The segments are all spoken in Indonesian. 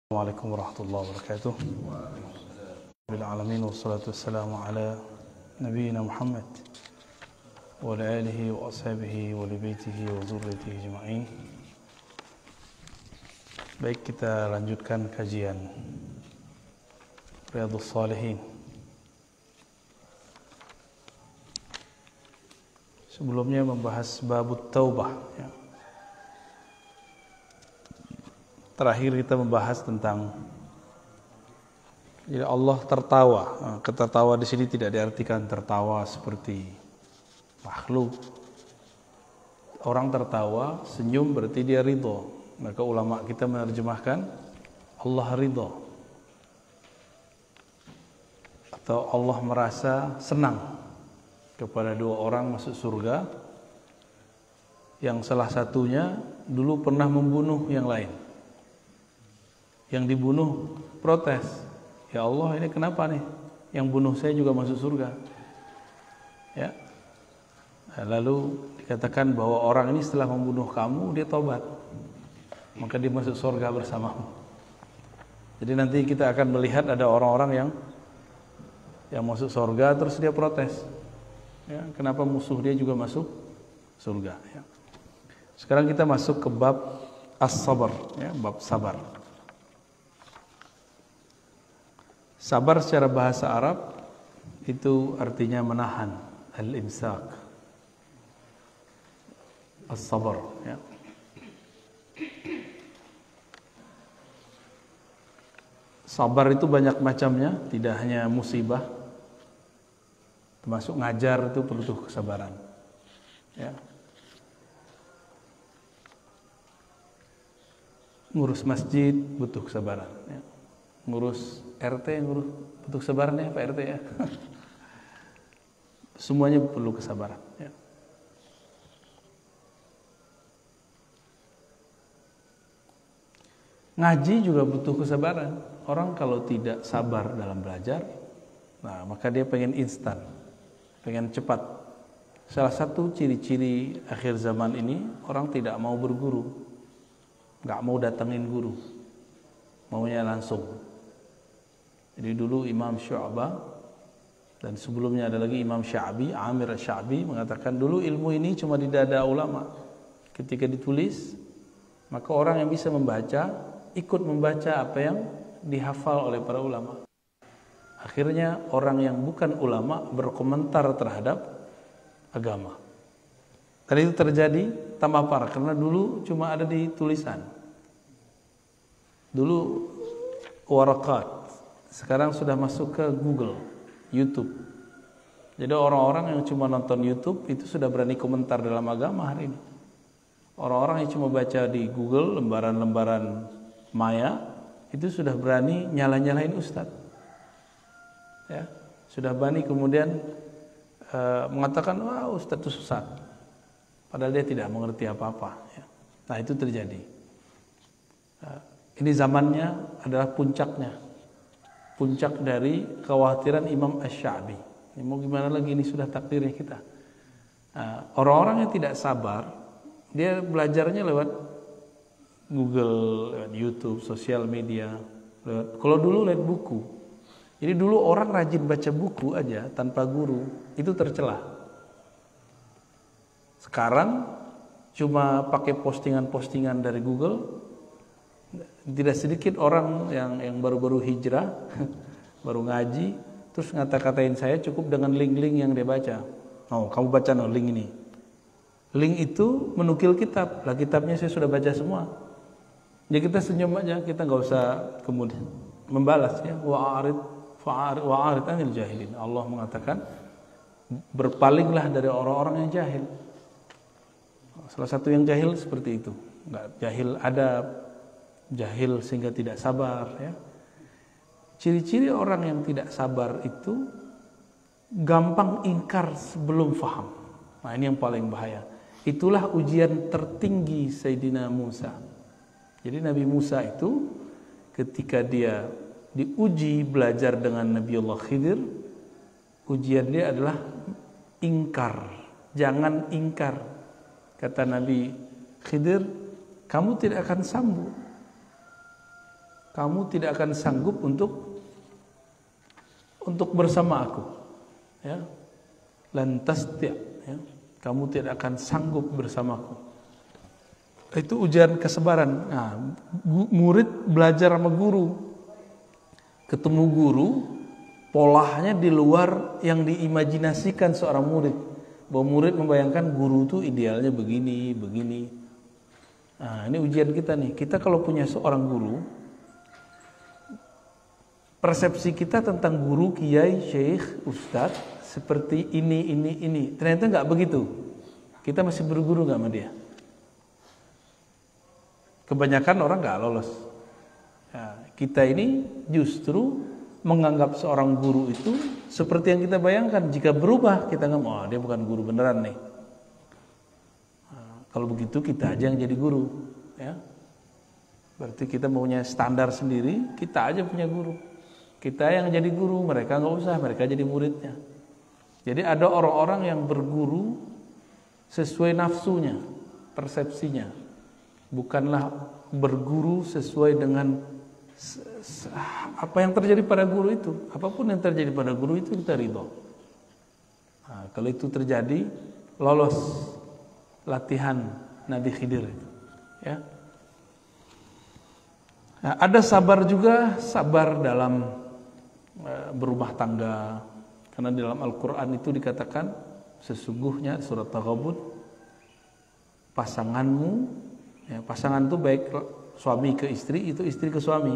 Assalamualaikum warahmatullahi wabarakatuh. Bil alamin wassalatu wassalamu ala nabiyyina Muhammad wa ala alihi wa ashabihi wa li baitihi wa dzurriyyatihi ajma'in. Baik, kita lanjutkan kajian Riyadhus Shalihin. Sebelumnya membahas babut taubah ya. Terakhir kita membahas tentang jadi Allah tertawa. Ketertawa di sini tidak diartikan tertawa seperti makhluk. Orang tertawa, senyum berarti dia ridho. Maka ulama kita menerjemahkan Allah ridho. Atau Allah merasa senang kepada dua orang masuk surga yang salah satunya dulu pernah membunuh yang lain. Yang dibunuh protes, ya Allah ini kenapa nih? Yang bunuh saya juga masuk surga. Ya. Nah, lalu dikatakan bahwa orang ini setelah membunuh kamu dia tobat, maka dia masuk surga bersamamu. Jadi nanti kita akan melihat ada orang-orang yang masuk surga terus dia protes. Ya, kenapa musuh dia juga masuk surga? Ya. Sekarang kita masuk ke bab as-sabar, ya, bab sabar. Sabar secara bahasa Arab itu artinya menahan, al-imsak, as-sabar ya. Sabar itu banyak macamnya, tidak hanya musibah, termasuk ngajar itu perlu kesabaran ya. Ngurus masjid butuh kesabaran ya. Ngurus RT, ngurus butuh kesabaran ya Pak RT ya. Semuanya perlu kesabaran ya. Ngaji juga butuh kesabaran. Orang kalau tidak sabar dalam belajar, nah maka dia pengen instan, pengen cepat. Salah satu ciri-ciri akhir zaman ini, orang tidak mau berguru, nggak mau datengin guru, maunya langsung. Jadi dulu Imam Syu'bah dan sebelumnya ada lagi Imam Sya'bi, Amir Sya'bi mengatakan dulu ilmu ini cuma di dada ulama. Ketika ditulis, maka orang yang bisa membaca ikut membaca apa yang dihafal oleh para ulama. Akhirnya orang yang bukan ulama berkomentar terhadap agama. Dan itu terjadi tambah parah karena dulu cuma ada di tulisan. Dulu warakat. Sekarang sudah masuk ke Google, YouTube. Jadi orang-orang yang cuma nonton YouTube itu sudah berani komentar dalam agama hari ini. Orang-orang yang cuma baca di Google lembaran-lembaran maya itu sudah berani nyala-nyalain ustadz. Ya, sudah berani kemudian mengatakan wah ustadz itu sesat. Padahal dia tidak mengerti apa-apa. Ya. Nah itu terjadi. Ini zamannya adalah puncaknya. Puncak dari kekhawatiran Imam Asy-Sya'bi. Mau gimana lagi, ini sudah takdirnya kita. Orang-orang yang tidak sabar, dia belajarnya lewat Google, lewat YouTube, sosial media. Kalau dulu lewat buku. Jadi dulu orang rajin baca buku aja tanpa guru, itu tercela. Sekarang cuma pakai postingan-postingan dari Google. Tidak sedikit orang yang baru-baru hijrah, baru ngaji, terus ngata-katain saya cukup dengan link-link yang dia baca. Oh, kamu baca no link ini. Link itu menukil kitab. Lah kitabnya saya sudah baca semua. Jadi kita senyum aja, kita nggak usah kemudian membalas ya. Wa'arid anil jahilin. Allah mengatakan berpalinglah dari orang-orang yang jahil. Salah satu yang jahil seperti itu. Nggak jahil adab, jahil sehingga tidak sabar ya. Ciri-ciri orang yang tidak sabar itu gampang ingkar sebelum faham. Nah ini yang paling bahaya. Itulah ujian tertinggi Sayyidina Musa. Jadi Nabi Musa itu ketika dia diuji belajar dengan Nabiullah Khidir, ujian dia adalah ingkar. Jangan ingkar. Kata Nabi Khidir, kamu tidak akan sambung kamu tidak akan sanggup untuk bersama aku. Ya. Lan tasti', ya. Kamu tidak akan sanggup bersamaku. Itu ujian kesabaran. Nah, murid belajar sama guru. Ketemu guru, polanya di luar yang diimajinasikan seorang murid. Bahwa murid membayangkan guru itu idealnya begini, begini. Nah, ini ujian kita nih. Kita kalau punya seorang guru, persepsi kita tentang guru, kiai, syekh, ustadz seperti ini. Ternyata nggak begitu. Kita masih berguru nggak sama dia? Kebanyakan orang nggak lolos. Nah, kita ini justru menganggap seorang guru itu seperti yang kita bayangkan. Jika berubah, kita nggak mau, dia bukan guru beneran nih. Nah, kalau begitu kita aja yang jadi guru, ya. Berarti kita punya standar sendiri, kita aja punya guru. Kita yang jadi guru, mereka nggak usah, mereka jadi muridnya. Jadi ada orang-orang yang berguru sesuai nafsunya, persepsinya. Bukanlah berguru sesuai dengan apa yang terjadi pada guru itu. Apapun yang terjadi pada guru itu kita ridho. Nah, kalau itu terjadi, lolos latihan Nabi Khidir itu. Ya. Nah, ada sabar juga, sabar dalam berumah tangga. Karena di dalam Al-Quran itu dikatakan sesungguhnya surat Taghabun, pasanganmu, ya, pasangan itu baik suami ke istri, itu istri ke suami.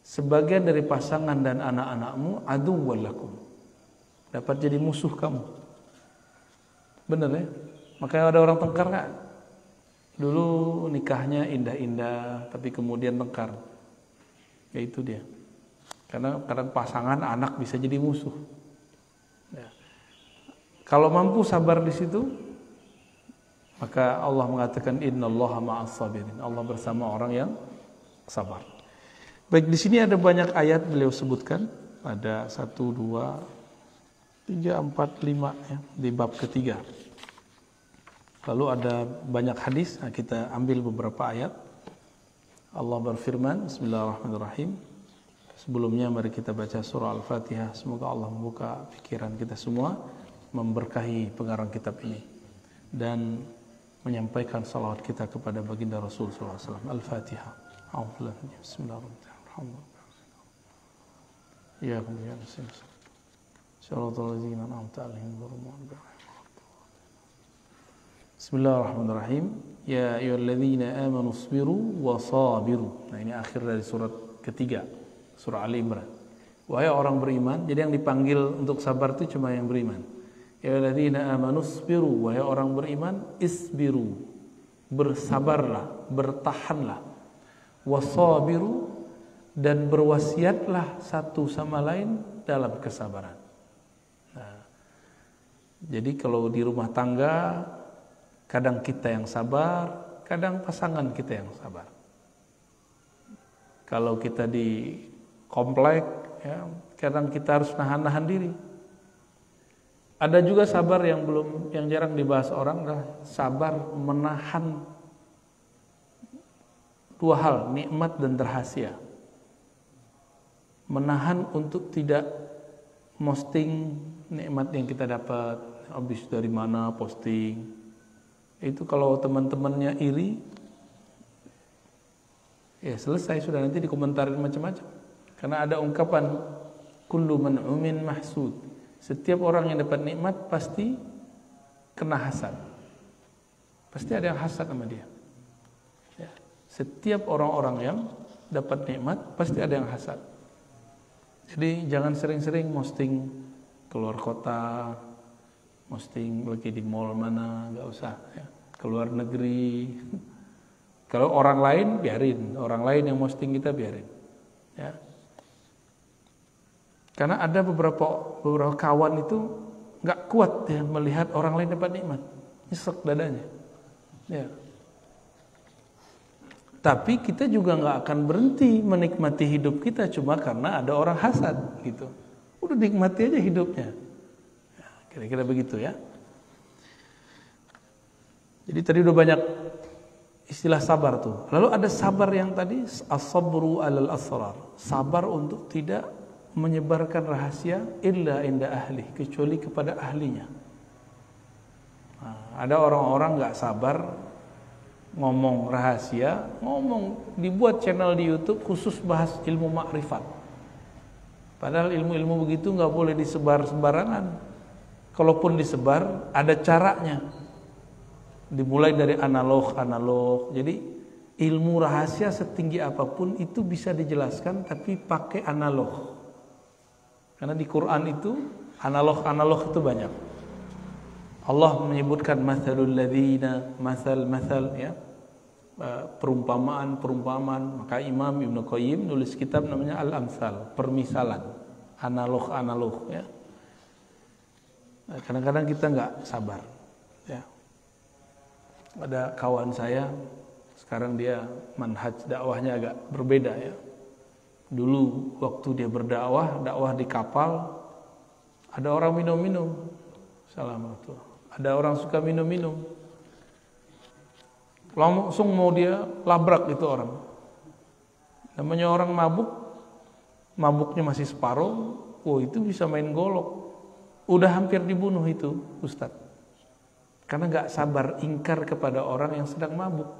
Sebagian dari pasangan dan anak-anakmu aduwwal lakum, dapat jadi musuh kamu. Benar ya? Makanya ada orang tengkar nggak? Dulu nikahnya indah-indah, tapi kemudian tengkar. Ya itu dia. Karena kadang pasangan anak bisa jadi musuh. Ya. Kalau mampu sabar di situ, maka Allah mengatakan innallaha ma'as sabirin. Allah bersama orang yang sabar. Baik, di sini ada banyak ayat beliau sebutkan. Ada 1, 2, 3, 4, 5 ya, di bab ketiga. Lalu ada banyak hadis. Nah, kita ambil beberapa ayat. Allah berfirman, Bismillahirrahmanirrahim. Sebelumnya mari kita baca surah Al-Fatihah. Semoga Allah membuka pikiran kita semua, memberkahi pengarang kitab ini, dan menyampaikan salawat kita kepada baginda Rasul SAW. Al-Fatihah. Bismillahirrahmanirrahim. Ya kemudian Bismillahirrahmanirrahim. Ya ayyuhalladzina amanu isbiru wa sabiru. Nah, ini akhir dari surat ketiga, surah Ali Imran. Wahai orang beriman, jadi yang dipanggil untuk sabar itu cuma yang beriman. Ya ayyuhalladzina amanu isbiru, wahai orang beriman, isbiru, bersabarlah, bertahanlah. Wasabiru, dan berwasiatlah satu sama lain dalam kesabaran. Nah, jadi kalau di rumah tangga, kadang kita yang sabar, kadang pasangan kita yang sabar. Kalau kita di komplek, ya, kadang kita harus nahan-nahan diri. Ada juga sabar yang jarang dibahas orang, adalah sabar menahan dua hal, nikmat dan rahasia. Menahan untuk tidak posting nikmat yang kita dapat, habis dari mana posting. Itu kalau teman-temannya iri, ya selesai sudah, nanti dikomentarin macam-macam. Karena ada ungkapan kullu man'umin mahsud. Setiap orang yang dapat nikmat pasti kena hasad. Pasti ada yang hasad sama dia. Ya. Setiap orang-orang yang dapat nikmat pasti ada yang hasad. Jadi jangan sering-sering posting keluar kota, posting lagi di mall mana, nggak usah. Ya. Keluar negeri. Kalau orang lain biarin, orang lain yang posting kita biarin. Ya. Karena ada beberapa kawan itu nggak kuat ya melihat orang lain dapat nikmat, nyesek dadanya. Ya. Tapi kita juga nggak akan berhenti menikmati hidup kita cuma karena ada orang hasad gitu. Udah nikmati aja hidupnya. Ya, kira-kira begitu ya. Jadi tadi udah banyak istilah sabar tuh. Lalu ada sabar yang tadi as-sabru 'alal asrar. Sabar untuk tidak menyebarkan rahasia illa inda ahli, kecuali kepada ahlinya. Nah, ada orang-orang enggak sabar ngomong rahasia, dibuat channel di YouTube khusus bahas ilmu makrifat. Padahal ilmu-ilmu begitu enggak boleh disebar sembarangan. Kalaupun disebar, ada caranya. Dimulai dari analog. Jadi ilmu rahasia setinggi apapun itu bisa dijelaskan, tapi pakai analog. Karena di Quran itu analog itu banyak. Allah menyebutkan mathalul ladzina, masal ya, perumpamaan. Maka Imam Ibnu Qayyim nulis kitab namanya Al-Amsal, permisalan, analog ya. Nah, kadang-kadang kita nggak sabar ya. Ada kawan saya sekarang dia manhaj dakwahnya agak berbeda ya. Dulu waktu dia berdakwah, dakwah di kapal, ada orang minum-minum. Assalamualaikum. Ada orang suka minum-minum. Langsung mau dia labrak itu orang. Namanya orang mabuknya masih separuh, itu bisa main golok. Udah hampir dibunuh itu Ustadz. Karena gak sabar ingkar kepada orang yang sedang mabuk.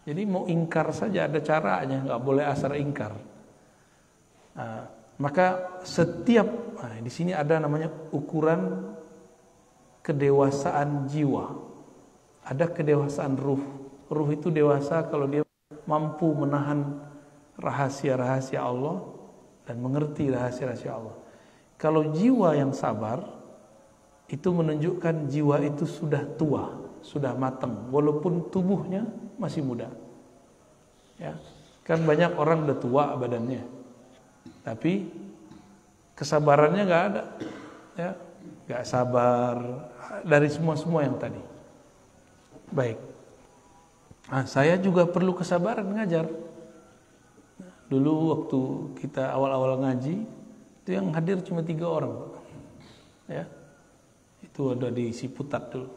Jadi mau ingkar saja ada caranya, gak boleh asal ingkar. Nah, maka setiap di sini ada namanya ukuran kedewasaan jiwa. Ada kedewasaan ruh. Ruh itu dewasa kalau dia mampu menahan rahasia-rahasia Allah dan mengerti rahasia-rahasia Allah. Kalau jiwa yang sabar itu menunjukkan jiwa itu sudah tua, sudah matang, walaupun tubuhnya masih muda. Ya, kan banyak orang udah tua badannya, tapi kesabarannya nggak ada, ya, nggak sabar dari semua yang tadi. Baik, saya juga perlu kesabaran ngajar. Dulu waktu kita awal-awal ngaji, itu yang hadir cuma 3 orang, ya. Itu ada di Ciputat dulu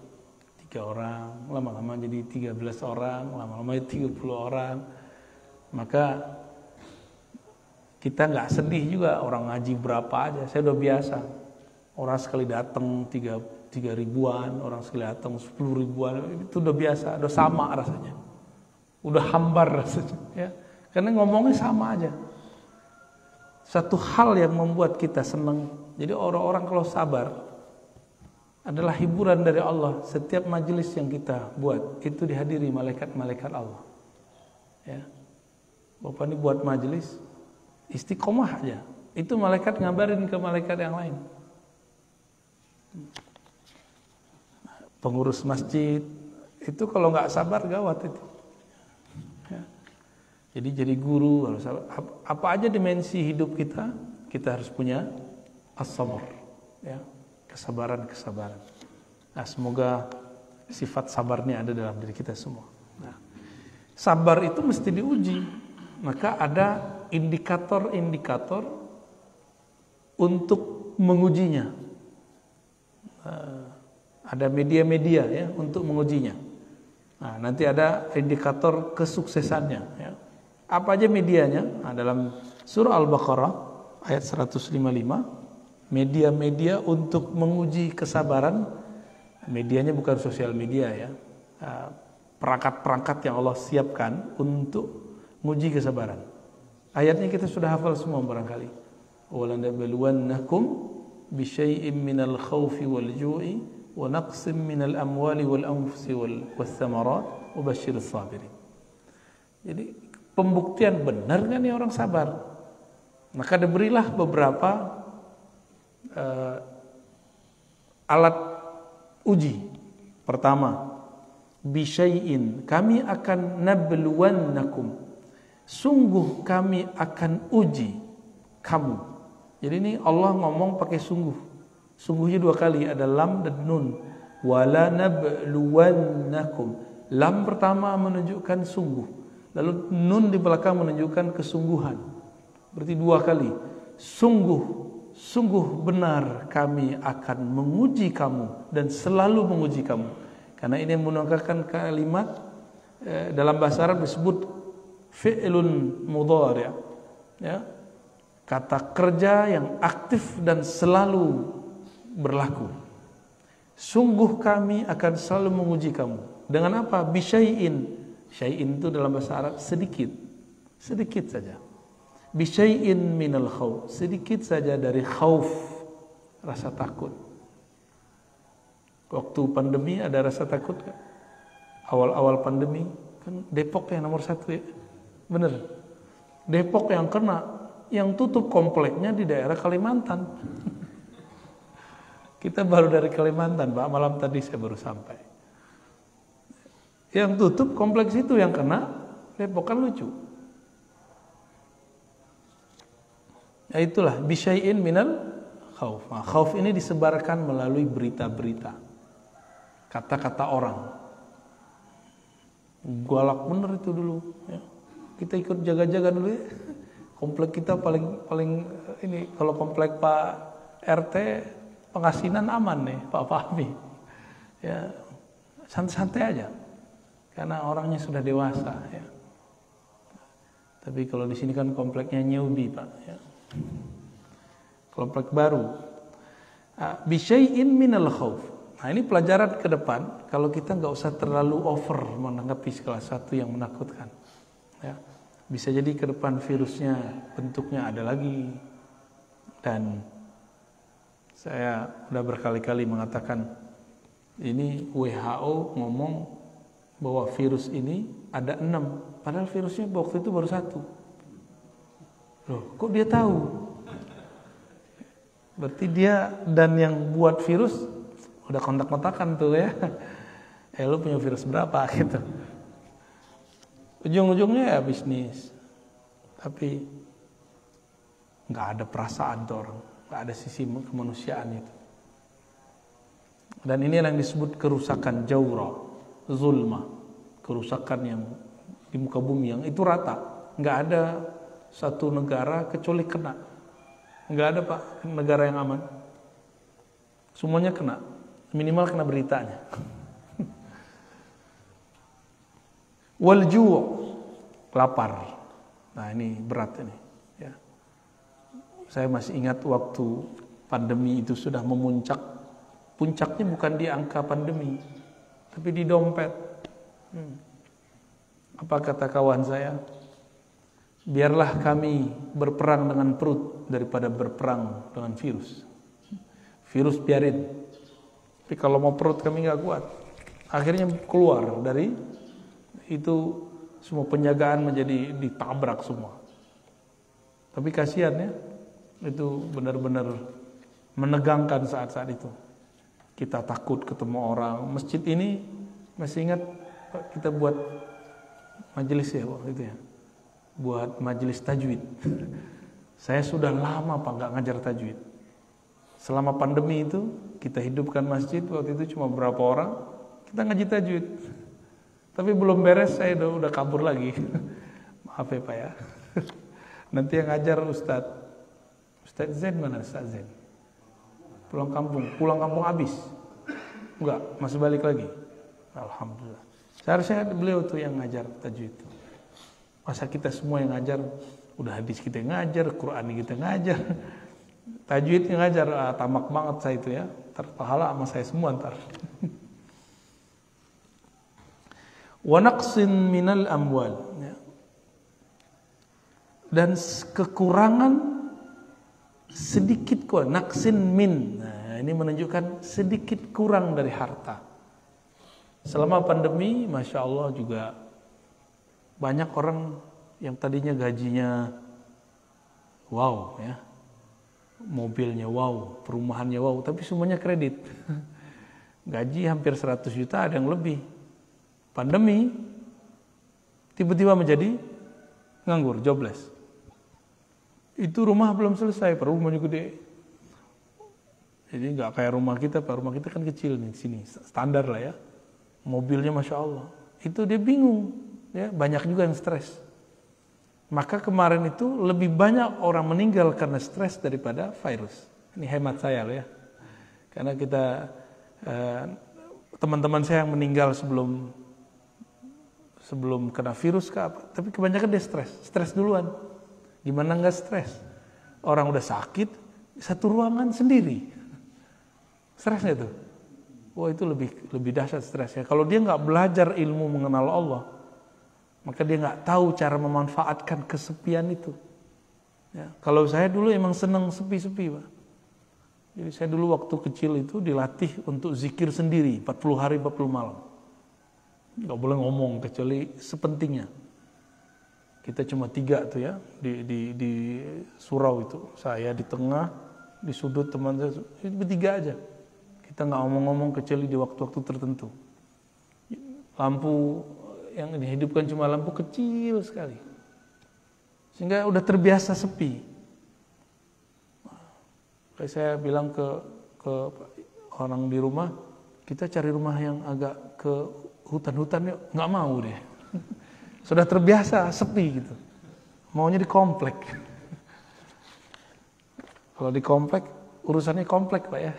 3 orang, lama-lama jadi 13 orang, lama-lama 30 orang. Maka kita nggak sedih juga orang ngaji berapa aja. Saya udah biasa. Orang sekali datang 3 ribuan, orang sekali datang 10 ribuan, itu udah biasa, udah sama rasanya. Udah hambar rasanya, ya. Karena ngomongnya sama aja. Satu hal yang membuat kita senang. Jadi orang-orang kalau sabar adalah hiburan dari Allah. Setiap majelis yang kita buat itu dihadiri malaikat-malaikat Allah. Ya. Bapak ini buat majelis istiqomah aja. Itu malaikat ngabarin ke malaikat yang lain. Pengurus masjid itu kalau nggak sabar gawat itu. Jadi guru harus apa aja dimensi hidup kita harus punya as-sabr, ya, kesabaran. Nah, semoga sifat sabarnya ada dalam diri kita semua. Nah, sabar itu mesti diuji. Maka ada indikator-indikator untuk mengujinya. Ada media-media ya untuk mengujinya. Nah, nanti ada indikator kesuksesannya ya. Apa aja medianya? Nah, dalam surah Al-Baqarah ayat 155, media-media untuk menguji kesabaran. Medianya bukan sosial media ya. Perangkat-perangkat yang Allah siapkan untuk menguji kesabaran. Ayatnya kita sudah hafal semua barangkali. وَلَنَبْلُوَنَّكُمْ بِشَيْءٍ مِّنَ الْخَوْفِ وَالْجُوعِ وَنَقْصٍ مِّنَ الْأَمْوَالِ وَالْأَنفُسِ وَالثَّمَرَاتِ وَبَشِّرِ الصَّابِرِينَ. Jadi pembuktian benar kan ya orang sabar. Maka diberilah beberapa alat uji. Pertama, bisyai'in, kami akan nabluwannakum, sungguh kami akan uji kamu. Jadi ini Allah ngomong pakai sungguh. Sungguhnya 2 kali, ada lam dan nun. Wala nabluwannakum. Lam pertama menunjukkan sungguh, lalu nun di belakang menunjukkan kesungguhan. Berarti 2 kali. Sungguh benar kami akan menguji kamu dan selalu menguji kamu. Karena ini menggunakan kalimat dalam bahasa Arab disebut fi'lun mudhari', ya, kata kerja yang aktif dan selalu berlaku. Sungguh kami akan selalu menguji kamu. Dengan apa? Bisyai'in. Syai'in itu dalam bahasa Arab sedikit. Sedikit saja. Bisyai'in minal khawf. Sedikit saja dari khauf, rasa takut. Waktu pandemi ada rasa takut gak? Awal-awal pandemi kan Depok yang nomor 1 ya. Bener. Depok yang kena, yang tutup kompleknya di daerah Kalimantan. Kita baru dari Kalimantan, Pak. Malam tadi saya baru sampai. Yang tutup kompleks itu yang kena Depok, kan lucu. Ya itulah bisyai'in minal khauf. Nah, khauf ini disebarkan melalui berita-berita. Kata-kata orang. Galak bener itu dulu ya. Kita ikut jaga-jaga dulu ya. Komplek kita paling ini, kalau komplek Pak RT Pengasinan aman nih Pak Fahmi. Ya, santai-santai aja. Karena orangnya sudah dewasa ya. Tapi kalau di sini kan kompleknya newbie, Pak ya. Komplek baru. Bisyai'in minal khauf. Nah, ini pelajaran ke depan, kalau kita nggak usah terlalu over menanggapi salah satu yang menakutkan. Ya. Bisa jadi ke depan virusnya bentuknya ada lagi. Dan saya udah berkali-kali mengatakan, ini WHO ngomong bahwa virus ini ada 6, padahal virusnya waktu itu baru 1. Loh, kok dia tahu? Berarti dia dan yang buat virus udah kontak-kontakan tuh ya. Lu punya virus berapa gitu. Ujung-ujungnya ya bisnis. Tapi nggak ada perasaan tuh orang, nggak ada sisi kemanusiaan itu. Dan ini yang disebut kerusakan jawra, zulma, kerusakan yang di muka bumi yang itu rata. Nggak ada satu negara kecuali kena. Nggak ada Pak negara yang aman. Semuanya kena. Minimal kena beritanya. Wal ju', lapar. Nah ini berat ini. Ya. Saya masih ingat waktu pandemi itu sudah memuncak. Puncaknya bukan di angka pandemi, tapi di dompet. Apa kata kawan saya? Biarlah kami berperang dengan perut daripada berperang dengan virus. Virus biarin. Tapi kalau mau perut kami nggak kuat. Akhirnya keluar dari itu, semua penjagaan menjadi ditabrak semua. Tapi kasihan ya, itu benar-benar menegangkan saat-saat itu. Kita takut ketemu orang. Masjid ini masih ingat kita buat majelis ya waktu itu ya, buat majelis tajwid. Saya sudah lama Pak nggak ngajar tajwid. Selama pandemi itu kita hidupkan masjid, waktu itu cuma berapa orang, kita ngaji tajwid. Tapi belum beres saya udah kabur lagi. Maaf ya Pak ya. Nanti yang ngajar Ustadz Zain mana Ustadz Zain? Pulang kampung habis. Enggak, masih balik lagi. Alhamdulillah. Seharusnya beliau tuh yang ngajar tajwid. Masa kita semua yang ngajar, udah hadis kita yang ngajar, Quran kita ngajar. Tajwid yang ngajar, tamak banget saya itu ya. Terpahala sama saya semua ntar. Wa naqsin minal amwal. Ya. Dan kekurangan sedikit kurang. Naqsin min. Nah, ini menunjukkan sedikit kurang dari harta. Selama pandemi, Masya Allah juga banyak orang yang tadinya gajinya wow ya. Mobilnya wow, perumahannya wow, tapi semuanya kredit. Gaji hampir 100 juta, ada yang lebih. Pandemi tiba-tiba menjadi nganggur, jobless. Itu rumah belum selesai, rumahnya gede. Jadi nggak kayak rumah kita, Pak. Rumah kita kan kecil nih sini, standar lah ya. Mobilnya Masya Allah. Itu dia bingung, ya banyak juga yang stres. Maka kemarin itu lebih banyak orang meninggal karena stres daripada virus. Ini hemat saya loh ya. Karena kita teman-teman saya yang meninggal sebelum sebelum kena virus ke apa. Tapi kebanyakan dia stres duluan. Gimana nggak stres? Orang udah sakit, satu ruangan sendiri. Stresnya tuh. Wah, itu lebih dahsyat stresnya. Kalau dia nggak belajar ilmu mengenal Allah, maka dia nggak tahu cara memanfaatkan kesepian itu. Ya, kalau saya dulu emang senang sepi-sepi, Pak. Jadi saya dulu waktu kecil itu dilatih untuk zikir sendiri 40 hari 40 malam. Nggak boleh ngomong kecuali sepentingnya. Kita cuma 3 tuh ya di surau itu. Saya di tengah, di sudut teman saya itu bertiga aja. Kita nggak ngomong-ngomong kecuali di waktu-waktu tertentu. Lampu yang dihidupkan cuma lampu kecil sekali. Sehingga udah terbiasa sepi. Kayak saya bilang ke orang di rumah, kita cari rumah yang agak ke hutan-hutan yuk. Nggak mau deh. Sudah terbiasa sepi gitu. Maunya di komplek. Kalau di komplek, urusannya komplek, Pak ya.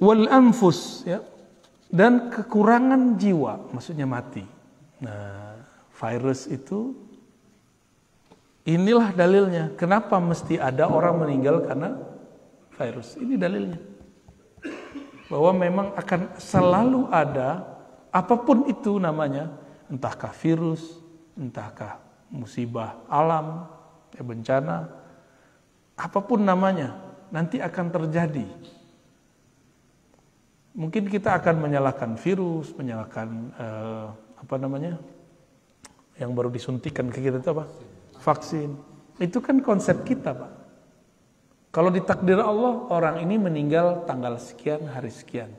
Wal anfus, ya. Dan kekurangan jiwa, maksudnya mati. Nah, virus itu inilah dalilnya. Kenapa mesti ada orang meninggal karena virus? Ini dalilnya. Bahwa memang akan selalu ada, apapun itu namanya, entahkah virus, entahkah musibah alam, bencana, apapun namanya, nanti akan terjadi. Mungkin kita akan menyalahkan virus, menyalahkan yang baru disuntikan ke kita itu apa? Vaksin. Itu kan konsep kita, Pak. Kalau ditakdir Allah, orang ini meninggal tanggal sekian, hari sekian.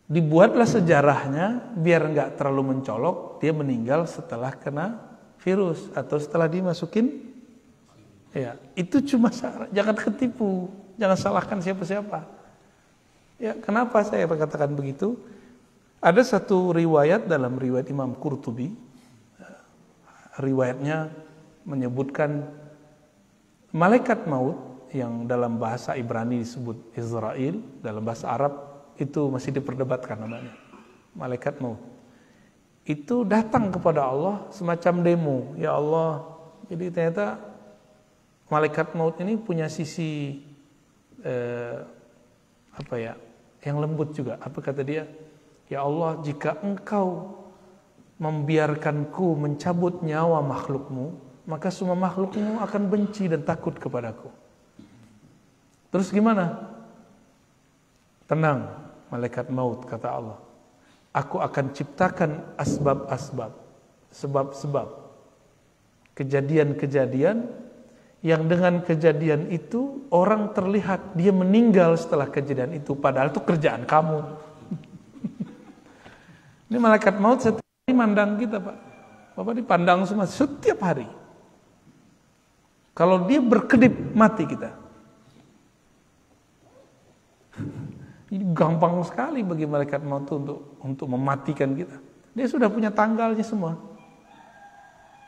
Dibuatlah sejarahnya biar nggak terlalu mencolok, dia meninggal setelah kena virus atau setelah dimasukin. Ya, itu cuma jangan ketipu, jangan salahkan siapa-siapa. Ya, kenapa saya katakan begitu? Ada satu riwayat dalam riwayat Imam Qurtubi. Riwayatnya menyebutkan malaikat maut yang dalam bahasa Ibrani disebut Israel, dalam bahasa Arab itu masih diperdebatkan namanya. Malaikat maut. Itu datang kepada Allah semacam demo. Ya Allah, jadi ternyata malaikat maut ini punya sisi yang lembut juga. Apa kata dia? Ya Allah, jika engkau membiarkanku mencabut nyawa makhlukmu, maka semua makhlukmu akan benci dan takut kepadaku. Terus gimana? Tenang, malaikat maut, kata Allah. Aku akan ciptakan asbab-asbab, sebab-sebab, kejadian-kejadian yang dengan kejadian itu orang terlihat dia meninggal setelah kejadian itu, padahal itu kerjaan kamu. Ini malaikat maut setiap hari mandang kita, Pak. Bapak dipandang semua setiap hari. Kalau dia berkedip, mati kita. Ini gampang sekali bagi malaikat maut untuk mematikan kita. Dia sudah punya tanggalnya semua.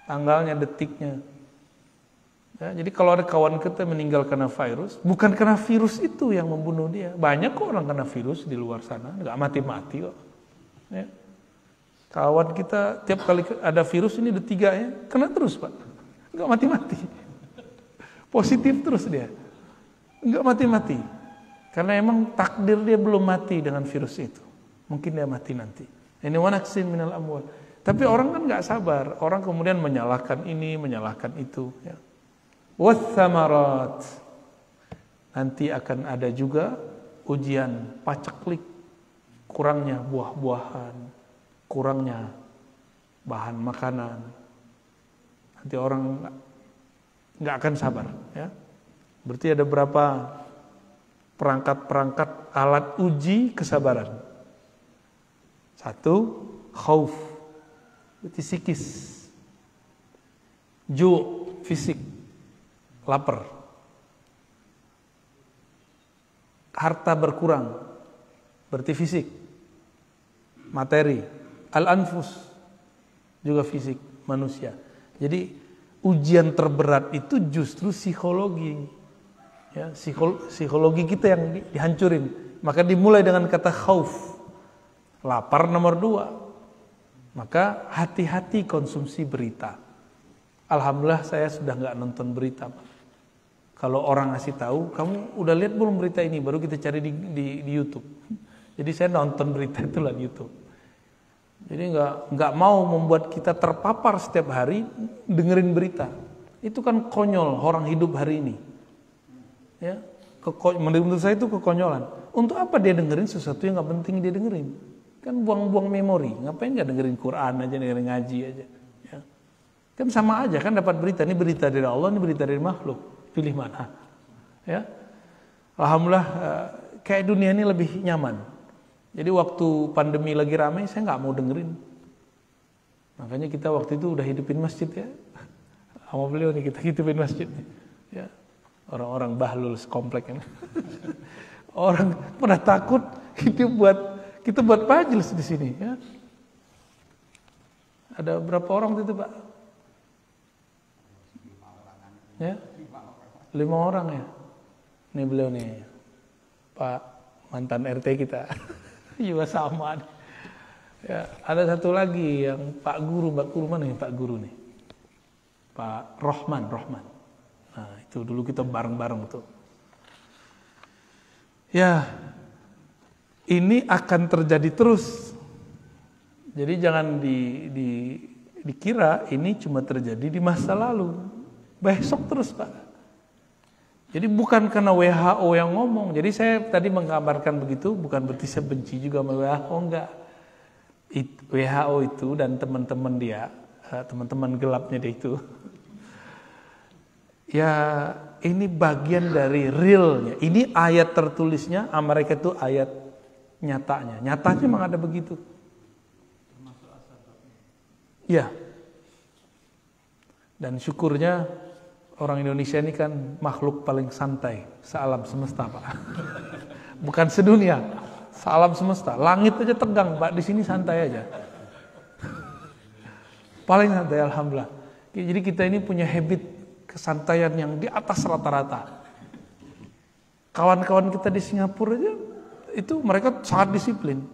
Tanggalnya, detiknya. Ya, jadi kalau ada kawan kita meninggal karena virus, bukan karena virus itu yang membunuh dia. Banyak kok orang kena virus di luar sana, nggak mati-mati kok. Ya. Kawan kita tiap kali ada virus ini D3 ya, kena terus, Pak. Nggak mati-mati. Positif terus dia. Nggak mati-mati. Karena emang takdir dia belum mati dengan virus itu. Mungkin dia mati nanti. Ini wanaksin minal amwal. Tapi orang kan nggak sabar. Orang kemudian menyalahkan ini, menyalahkan itu. Ya. Wathamarat. Nanti akan ada juga ujian paceklik. Kurangnya buah-buahan. Kurangnya bahan makanan. Nanti orang nggak akan sabar. Ya. Berarti ada berapa perangkat-perangkat alat uji kesabaran. 1, khauf, berarti psikis. Ju, fisik, lapar. Harta berkurang, berarti fisik, materi. Al-anfus, juga fisik, manusia. Jadi ujian terberat itu justru psikologi. Ya, psikologi kita yang dihancurin. Maka dimulai dengan kata khauf. Lapar nomor 2. Maka hati-hati konsumsi berita. Alhamdulillah saya sudah nggak nonton berita, Pak. Kalau orang ngasih tahu, kamu udah lihat belum berita ini? Baru kita cari di YouTube. Jadi saya nonton berita itu lah di YouTube. Jadi nggak mau membuat kita terpapar setiap hari dengerin berita. Itu kan konyol orang hidup hari ini. Ya, menurut saya itu kekonyolan. Untuk apa dia dengerin sesuatu yang nggak penting dia dengerin? Kan buang-buang memori. Ngapain nggak dengerin Quran aja, dengerin ngaji aja? Ya. Kan sama aja kan dapat berita. Ini berita dari Allah, ini berita dari makhluk. Pilih mana? Ya, alhamdulillah kayak dunia ini lebih nyaman. Jadi waktu pandemi lagi ramai, saya nggak mau dengerin. Makanya kita waktu itu udah hidupin masjid ya. Sama beliau nih kita hidupin masjid. Ya, orang-orang bahlul sekomplek ini. Orang pada takut kita buat majelis di sini. Ya. Ada berapa orang itu Pak? Ya, 5 orang ya. Ini beliau nih, Pak mantan RT kita. Juga sama. Ya, ada satu lagi yang Pak Guru mana nih Pak Guru nih? Pak Rohman. Nah, itu dulu kita bareng-bareng tuh. Ya, ini akan terjadi terus. Jadi jangan dikira ini cuma terjadi di masa lalu. Besok terus Pak. Jadi bukan karena WHO yang ngomong. Jadi saya tadi menggambarkan begitu, bukan berarti saya benci juga sama WHO, enggak. WHO itu dan teman-teman dia, teman-teman gelapnya dia itu, ya ini bagian dari realnya. Ini ayat tertulisnya, mereka itu ayat nyatanya. Nyatanya memang ada begitu. Ya. Dan syukurnya orang Indonesia ini kan makhluk paling santai sealam semesta, Pak. Bukan sedunia, sealam semesta. Langit aja tegang, Pak. Di sini santai aja. Paling santai, alhamdulillah. Jadi kita ini punya habit kesantaian yang di atas rata-rata. Kawan-kawan kita di Singapura aja itu mereka sangat disiplin.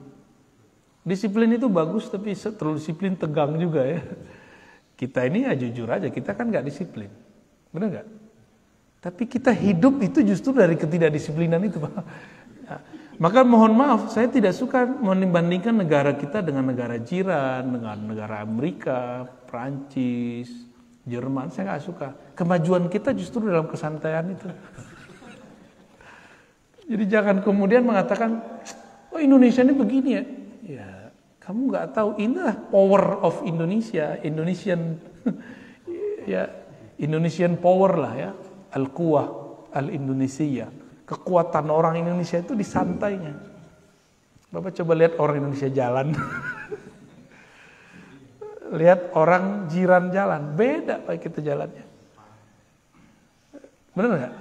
Disiplin itu bagus, tapi terlalu disiplin tegang juga ya. Kita ini ya jujur aja, kita kan nggak disiplin. Benar nggak? Tapi kita hidup itu justru dari ketidakdisiplinan itu, Pak. Ya. Maka mohon maaf, saya tidak suka membandingkan negara kita dengan negara jiran, dengan negara Amerika, Prancis, Jerman. Saya nggak suka. Kemajuan kita justru dalam kesantaian itu. Jadi jangan kemudian mengatakan, oh Indonesia ini begini ya. Ya, kamu nggak tahu inilah power of Indonesia, Indonesian, ya. Indonesian power lah ya, al-quwah, al-Indonesia. Kekuatan orang Indonesia itu di santainya. Bapak coba lihat orang Indonesia jalan. Lihat orang jiran jalan, beda Pak kita jalannya. Benar nggak?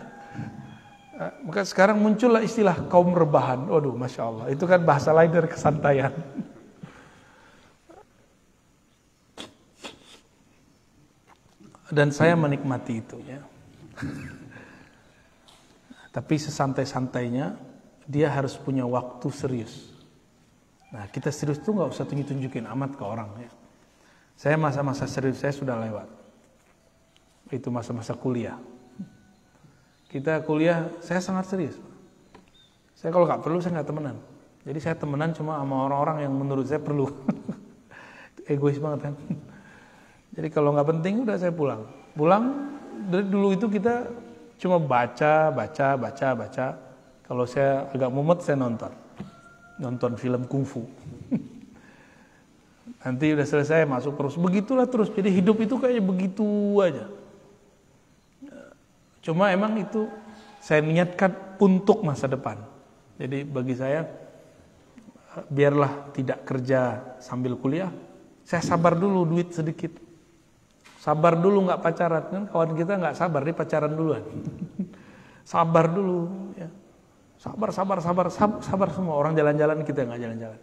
Maka sekarang muncullah istilah kaum rebahan. Waduh, Masya Allah. Itu kan bahasa lain dari kesantaian. Dan saya menikmati itu ya. Tapi sesantai-santainya dia harus punya waktu serius. Nah kita serius tuh nggak usah tunjukin amat ke orang ya. Saya masa-masa serius saya sudah lewat. Itu masa-masa kuliah. Kita kuliah saya sangat serius. Saya kalau nggak perlu saya nggak temenan. Jadi saya temenan cuma sama orang-orang yang menurut saya perlu. Egois banget kan. Jadi kalau nggak penting udah saya pulang. Pulang dari dulu itu kita cuma baca. Kalau saya agak mumet saya nonton film kungfu. Nanti udah selesai masuk terus. Begitulah terus. Jadi hidup itu kayaknya begitu aja. Cuma emang itu saya niatkan untuk masa depan. Jadi bagi saya biarlah tidak kerja sambil kuliah. Saya sabar dulu duit sedikit. Sabar dulu nggak pacaran kan kawan kita nggak sabar dia pacaran duluan. Sabar dulu ya. Sabar semua orang jalan-jalan kita nggak jalan-jalan.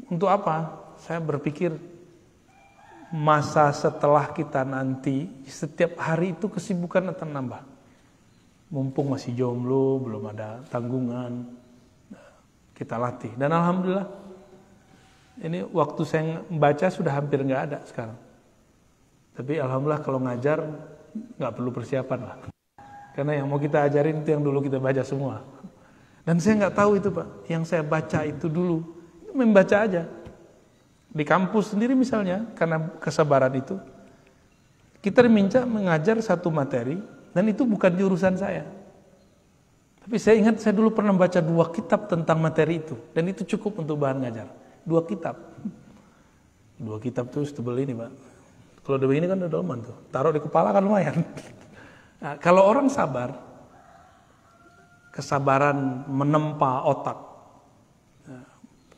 Untuk apa? Saya berpikir masa setelah kita nanti setiap hari itu kesibukan akan nambah. Mumpung masih jomblo belum ada tanggungan kita latih dan alhamdulillah Ini waktu saya membaca sudah hampir nggak ada sekarang. Tapi alhamdulillah kalau ngajar nggak perlu persiapan lah. Karena yang mau kita ajarin itu yang dulu kita baca semua. Dan saya nggak tahu itu Pak. Yang saya baca itu dulu membaca aja. Di kampus sendiri misalnya, karena kesabaran itu, kita diminta mengajar satu materi dan itu bukan jurusan saya. Tapi saya ingat saya dulu pernah baca 2 kitab tentang materi itu dan itu cukup untuk bahan ngajar. 2 kitab. 2 kitab tuh setebel ini Pak. Kalau udah begini kan udah dalaman tuh. Taruh di kepala kan lumayan. Nah, kalau orang sabar, kesabaran menempa otak,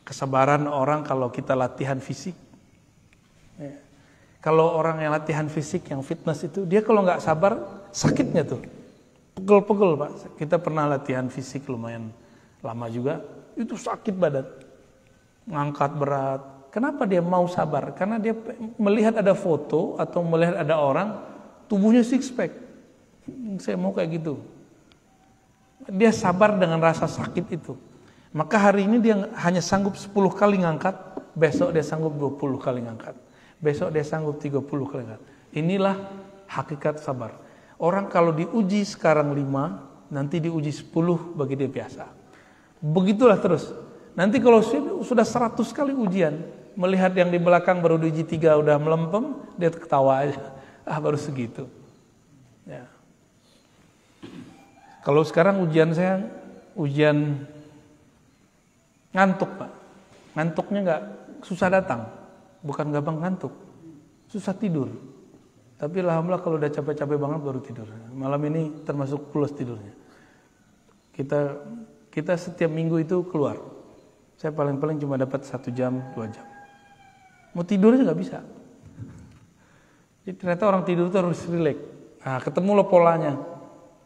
kesabaran orang kalau kita latihan fisik. Kalau orang yang latihan fisik, yang fitness itu, dia kalau nggak sabar, sakitnya tuh. Pegel-pegel Pak. Kita pernah latihan fisik lumayan lama juga, itu sakit badan. Ngangkat berat. Kenapa dia mau sabar? Karena dia melihat ada foto atau melihat ada orang tubuhnya six pack. Saya mau kayak gitu. Dia sabar dengan rasa sakit itu. Maka hari ini dia hanya sanggup 10 kali ngangkat, besok dia sanggup 20 kali ngangkat. Besok dia sanggup 30 kali ngangkat. Inilah hakikat sabar. Orang kalau diuji sekarang 5, nanti diuji 10 bagi dia biasa. Begitulah terus. Nanti kalau sudah 100 kali ujian, melihat yang di belakang baru diuji 3 udah melempem, dia ketawa aja. Baru segitu. Ya. Kalau sekarang ujian saya, ujian ngantuk Pak. Ngantuknya nggak susah datang. Bukan gampang ngantuk. Susah tidur. Tapi alhamdulillah kalau udah capek-capek banget baru tidur. Malam ini termasuk plus tidurnya. Kita setiap minggu itu keluar. Saya paling-paling cuma dapat 1 jam, 2 jam. Mau tidurnya nggak bisa. Jadi ternyata orang tidur itu harus rileks. Nah, ketemu lo polanya.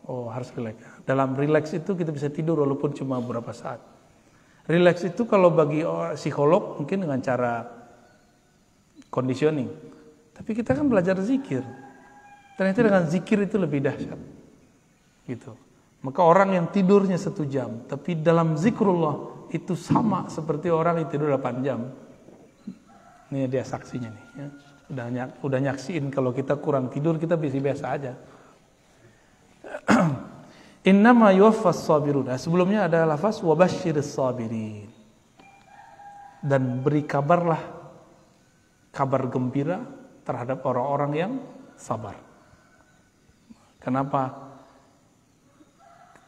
Oh, harus rileks. Dalam rileks itu kita bisa tidur walaupun cuma beberapa saat. Rileks itu kalau bagi psikolog mungkin dengan cara conditioning. Tapi kita kan belajar zikir. Ternyata dengan zikir itu lebih dahsyat. Gitu. Maka orang yang tidurnya 1 jam, tapi dalam zikrullah itu sama seperti orang yang tidur 8 jam. Ini dia saksinya nih. Ya. Udah nyaksiin kalau kita kurang tidur kita biasa aja. Innama yuwaffas sabirun. Nah, sebelumnya ada lafaz wabasyiris sabirin. Dan beri kabarlah kabar gembira terhadap orang-orang yang sabar. Kenapa?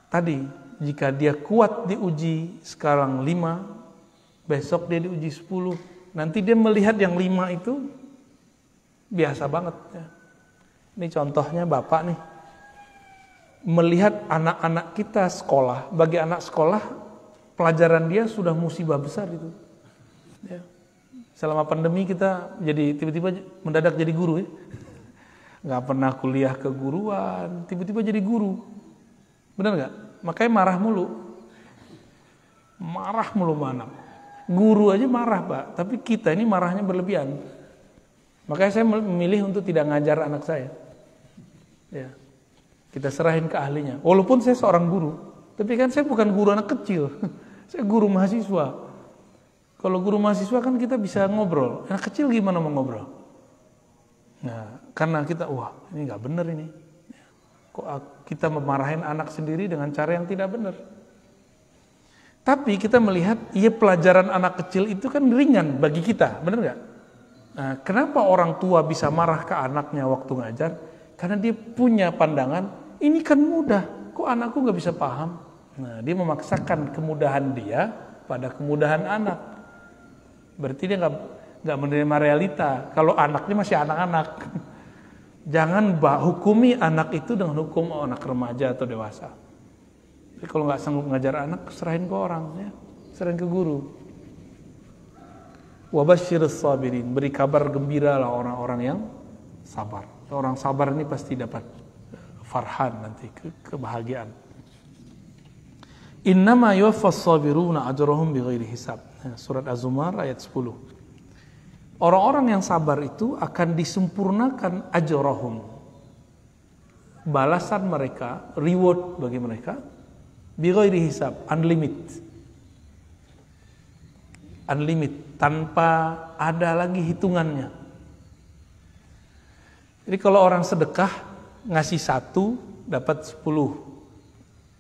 Tadi jika dia kuat diuji sekarang 5, besok dia diuji 10, nanti dia melihat yang 5 itu biasa banget ya. Ini contohnya Bapak nih. Melihat anak-anak kita sekolah, bagi anak sekolah pelajaran dia sudah musibah besar itu. Ya. Selama pandemi kita jadi tiba-tiba mendadak jadi guru ya. Nggak pernah kuliah keguruan, tiba-tiba jadi guru. Benar nggak? Makanya marah mulu mana? Guru aja marah Pak, tapi kita ini marahnya berlebihan. Makanya saya memilih untuk tidak ngajar anak saya. Ya. Kita serahin ke ahlinya. Walaupun saya seorang guru, tapi kan saya bukan guru anak kecil. Saya guru mahasiswa. Kalau guru mahasiswa kan kita bisa ngobrol. Anak kecil gimana mau ngobrol? Nah, karena kita, wah ini nggak benar ini. Kok kita memarahin anak sendiri dengan cara yang tidak benar? Tapi kita melihat, iya pelajaran anak kecil itu kan ringan bagi kita, benar nggak? Nah, kenapa orang tua bisa marah ke anaknya waktu ngajar? Karena dia punya pandangan, ini kan mudah, kok anakku nggak bisa paham? Nah, dia memaksakan kemudahan dia pada kemudahan anak. Berarti dia nggak menerima realita. Kalau anaknya masih anak-anak, jangan hukumi anak itu dengan hukum anak remaja atau dewasa. Jadi kalau nggak sanggup ngajar anak, serahin ke orang, ya, serahin ke guru. Wabasyiris sabirin, beri kabar gembira lah orang-orang yang sabar. Orang sabar ini pasti dapat farhan nanti, kebahagiaan. Innama yuwaffas sabiruna ajrahum bighairi hisab. Surat Az-Zumar ayat 10. Orang-orang yang sabar itu akan disempurnakan ajrahum. Balasan mereka, reward bagi mereka bighairi hisab, unlimited. tanpa ada lagi hitungannya. Jadi kalau orang sedekah ngasih 1 dapat 10,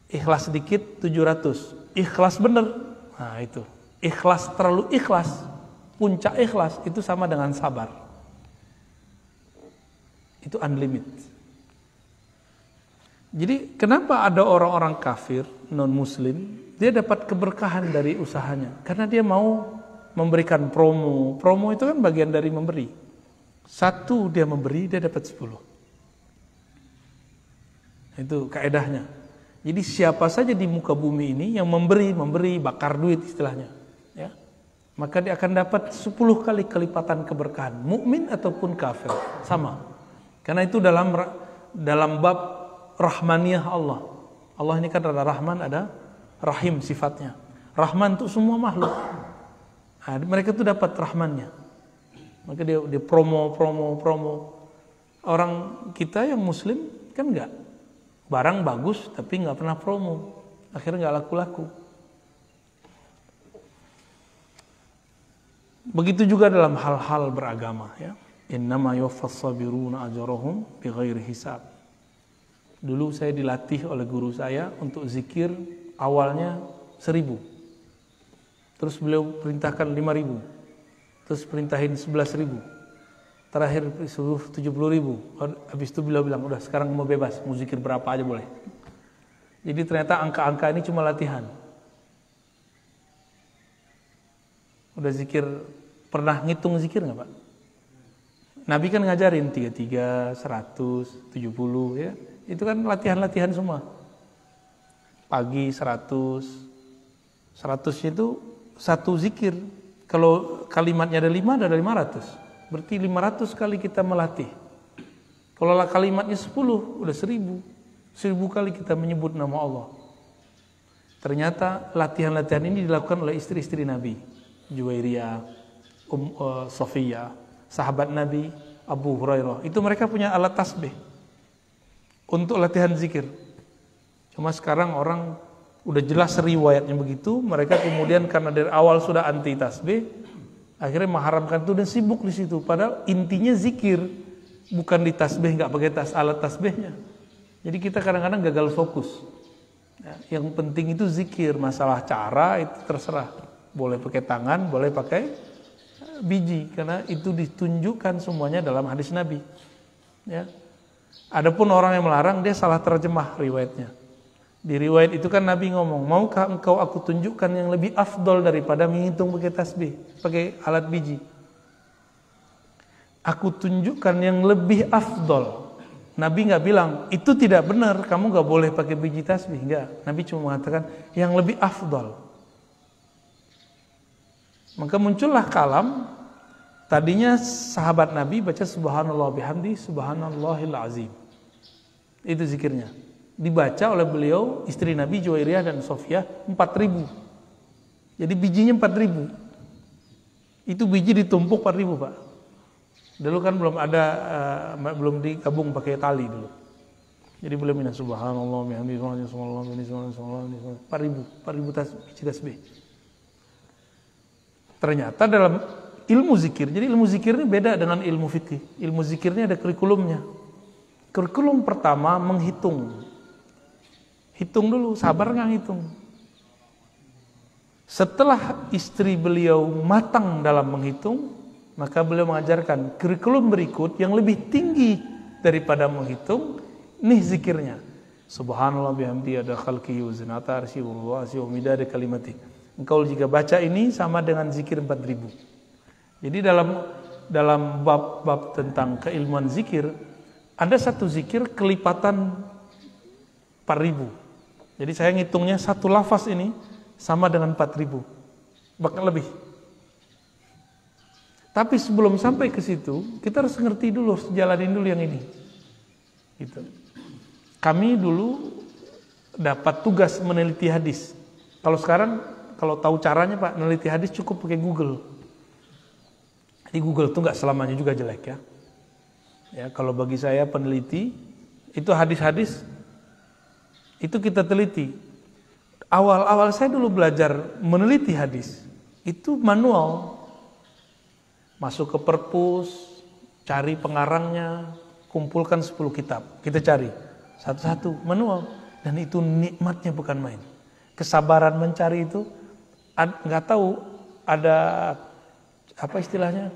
ikhlas sedikit 700, ikhlas bener, nah itu ikhlas, terlalu ikhlas, puncak ikhlas itu sama dengan sabar, itu unlimited. Jadi kenapa ada orang-orang kafir non muslim dia dapat keberkahan dari usahanya? Karena dia mau memberikan promo. Promo itu kan bagian dari memberi. 1 dia memberi, dia dapat 10. Itu kaedahnya. Jadi siapa saja di muka bumi ini yang memberi, bakar duit istilahnya, ya, maka dia akan dapat 10 kali kelipatan keberkahan. Mukmin ataupun kafir, sama. Karena itu dalam bab rahmaniyah Allah. Allah ini kan ada Rahman, ada Rahim sifatnya. Rahman untuk semua makhluk. Nah, mereka tuh dapat rahmannya. Maka dia promo. Orang kita yang muslim kan enggak. Barang bagus tapi enggak pernah promo. Akhirnya enggak laku-laku. Begitu juga dalam hal-hal beragama, ya. Innama yuwaffas sabiruna ajrahum bighairi hisab. Dulu saya dilatih oleh guru saya untuk zikir awalnya 1000. Terus beliau perintahkan 5.000. Terus perintahin 11.000. Terakhir suruh 70.000. Habis itu beliau bilang, udah sekarang mau bebas, mau zikir berapa aja boleh. Jadi ternyata angka-angka ini cuma latihan. Udah zikir, pernah ngitung zikir nggak Pak? Nabi kan ngajarin 33, 100, 70 ya. Itu kan latihan-latihan semua. Pagi 100 itu 1 zikir. Kalau kalimatnya ada 5, ada 500. Berarti 500 kali kita melatih. Kalau kalimatnya 10, udah 1000. 1000 kali kita menyebut nama Allah. Ternyata latihan-latihan ini dilakukan oleh istri-istri Nabi. Juwairiyah, Sofiyah, sahabat Nabi, Abu Hurairah. Itu mereka punya alat tasbih untuk latihan zikir. Cuma sekarang orang udah jelas riwayatnya begitu, mereka kemudian karena dari awal sudah anti tasbih, akhirnya mengharamkan itu dan sibuk di situ. Padahal intinya zikir, bukan di tasbih, nggak pakai alat tasbihnya. Jadi kita kadang-kadang gagal fokus. Ya, yang penting itu zikir, masalah cara itu terserah. Boleh pakai tangan, boleh pakai biji, karena itu ditunjukkan semuanya dalam hadis Nabi. Ya. Adapun orang yang melarang dia salah terjemah riwayatnya. Di riwayat itu kan Nabi ngomong, maukah engkau aku tunjukkan yang lebih afdol daripada menghitung pakai tasbih, pakai alat biji. Aku tunjukkan yang lebih afdol. Nabi nggak bilang itu tidak benar, kamu nggak boleh pakai biji tasbih, enggak. Nabi cuma mengatakan yang lebih afdol. Maka muncullah kalam. Tadinya sahabat Nabi baca subhanallah bihamdi subhanallahil azim. Itu zikirnya. Dibaca oleh beliau, istri Nabi Juwairiyah dan Sofiyah 4.000. Jadi bijinya 4.000. Itu biji ditumpuk 4.000 Pak. Dulu kan belum digabung pakai tali dulu. Jadi beliau minta subhanallah bihamdi subhanallah 4.000 biji tasbih. Ternyata dalam ilmu zikir, jadi ilmu zikir ini beda dengan ilmu fikih. Ilmu zikirnya ada kurikulumnya. Kurikulum pertama menghitung. Hitung dulu, sabar nggak hitung. Setelah istri beliau matang dalam menghitung, maka beliau mengajarkan kurikulum berikut yang lebih tinggi daripada menghitung. Nih zikirnya. Subhanallah bihamdi ada khalqihi wa zinata arsyihi wa midada kalimati. Engkau jika baca ini sama dengan zikir 4.000. Jadi dalam bab tentang keilmuan zikir, ada satu zikir kelipatan 4.000. Jadi saya ngitungnya satu lafaz ini sama dengan 4.000, bahkan lebih. Tapi sebelum sampai ke situ, kita harus ngerti dulu, jalanin dulu yang ini. Gitu. Kami dulu dapat tugas meneliti hadis. Kalau sekarang, kalau tahu caranya Pak, meneliti hadis cukup pakai Google. Di Google itu nggak selamanya juga jelek ya. Ya, kalau bagi saya peneliti, itu hadis-hadis itu kita teliti. Awal-awal saya dulu belajar meneliti hadis, itu manual. Masuk ke perpus, cari pengarangnya, kumpulkan 10 kitab. Kita cari satu-satu manual, dan itu nikmatnya bukan main. Kesabaran mencari itu, nggak tahu ada apa istilahnya?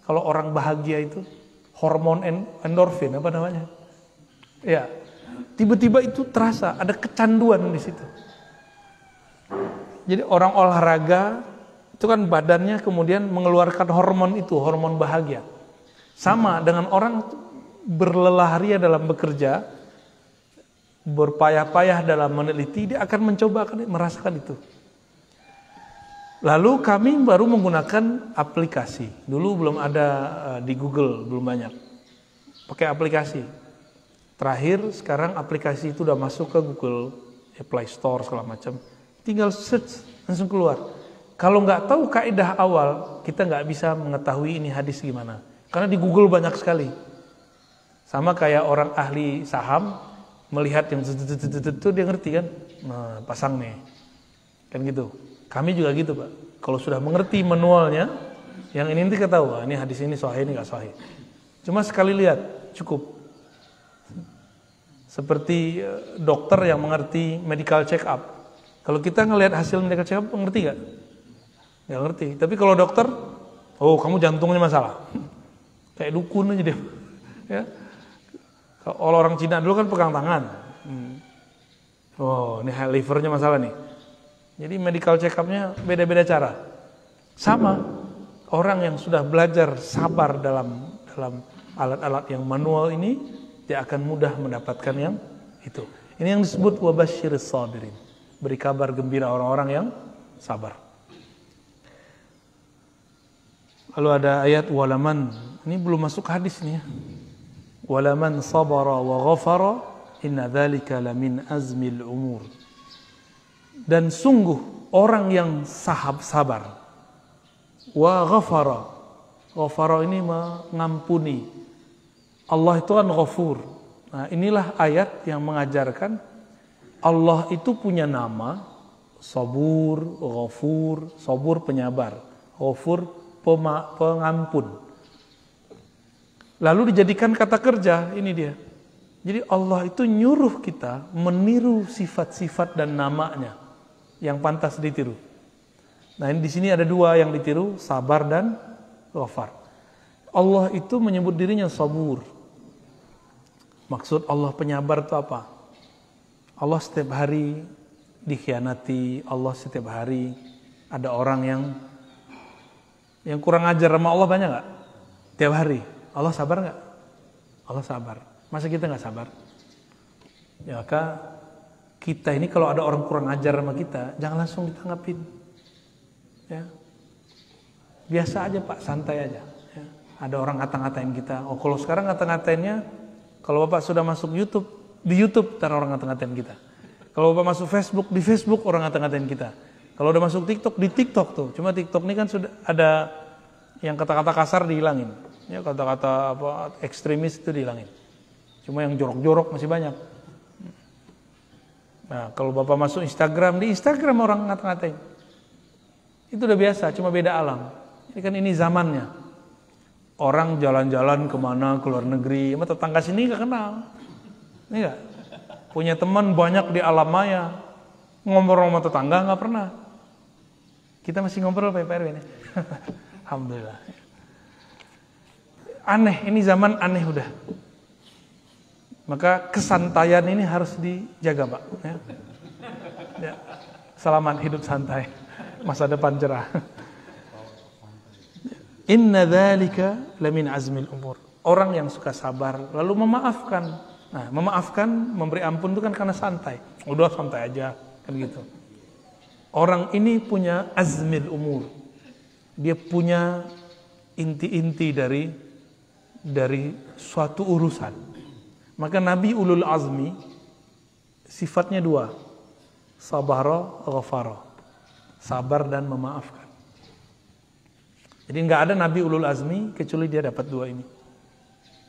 Kalau orang bahagia itu hormon endorfin apa namanya? Ya, tiba-tiba itu terasa ada kecanduan di situ. Jadi orang olahraga itu kan badannya kemudian mengeluarkan hormon itu, hormon bahagia. Sama dengan orang berlelah-ria dalam bekerja, berpayah-payah dalam meneliti, dia akan mencoba, akan merasakan itu. Lalu kami baru menggunakan aplikasi. Dulu belum ada di Google, belum banyak. Pakai aplikasi. Terakhir sekarang aplikasi itu udah masuk ke Google, Play Store segala macam. Tinggal search langsung keluar. Kalau nggak tahu kaidah awal, kita nggak bisa mengetahui ini hadis gimana. Karena di Google banyak sekali. Sama kayak orang ahli saham melihat yang itu dia ngerti kan, nah pasang nih, kan gitu. Kami juga gitu Pak. Kalau sudah mengerti manualnya, yang ini nanti ketahui, ini hadis ini sahih, ini nggak sahih. Cuma sekali lihat cukup. Seperti dokter yang mengerti medical check up. Kalau kita ngelihat hasil medical check up, ngerti nggak? Nggak ngerti. Tapi kalau dokter, oh kamu jantungnya masalah. Kayak dukun aja dia. Ya. Kalau orang Cina dulu kan pegang tangan. Oh ini livernya masalah nih. Jadi medical check up-nya beda-beda cara. Sama, orang yang sudah belajar sabar dalam alat-alat yang manual ini, dia akan mudah mendapatkan yang itu. Ini yang disebut wabasyiris sabirin. Beri kabar gembira orang-orang yang sabar. Lalu ada ayat walaman, ini belum masuk hadis nih ya. Walaman sabara wa ghafara inna dzalika lamin azmil umur. Dan sungguh orang yang sabar wa ghafara. Ghafara ini mengampuni. Allah itu kan ghafur. Nah, inilah ayat yang mengajarkan Allah itu punya nama sabur, ghafur, sabur penyabar, ghafur pengampun. Lalu dijadikan kata kerja, ini dia. Jadi Allah itu nyuruh kita meniru sifat-sifat dan namanya yang pantas ditiru. Nah, ini di sini ada dua yang ditiru, sabar dan ghafar. Allah itu menyebut dirinya sabur. Maksud Allah penyabar itu apa? Allah setiap hari dikhianati, Allah setiap hari ada orang yang kurang ajar sama Allah, banyak nggak? Tiap hari, Allah sabar nggak? Allah sabar. Masa kita nggak sabar? Ya, maka kita ini kalau ada orang kurang ajar sama kita, jangan langsung ditanggapin. Ya, biasa aja Pak, santai aja. Ya. Ada orang ngata-ngatain kita. Oh, kalau sekarang ngata-ngatainnya, kalau Bapak sudah masuk YouTube, di YouTube ntar orang ngata-ngatain kita. Kalau Bapak masuk Facebook, di Facebook orang ngata-ngatain kita. Kalau udah masuk TikTok, di TikTok tuh. Cuma TikTok ini kan sudah ada yang kata-kata kasar dihilangin. Ya, kata-kata apa ekstremis itu dihilangin. Cuma yang jorok-jorok masih banyak. Nah, kalau Bapak masuk Instagram, di Instagram orang ngata-ngatain. Itu udah biasa, cuma beda alam. Ini kan ini zamannya. Orang jalan-jalan kemana, ke luar negeri, sama tetangga sini gak kenal. Ini gak? Punya teman banyak di alam maya. Ngobrol sama tetangga gak pernah. Kita masih ngobrol Pak RW ini. Alhamdulillah. Aneh, ini zaman aneh udah. Maka kesantaian ini harus dijaga Pak. Ya. Ya. Selamat hidup santai. Masa depan cerah. Inna dzalika lamin azmil umur. Orang yang suka sabar lalu memaafkan. Nah, memaafkan, memberi ampun itu kan karena santai. Udah santai aja, kan gitu. Orang ini punya azmil umur. Dia punya inti-inti dari suatu urusan. Maka Nabi ulul azmi sifatnya dua. Sabara, ghafara. Sabar dan memaafkan. Jadi nggak ada Nabi ulul azmi kecuali dia dapat dua ini.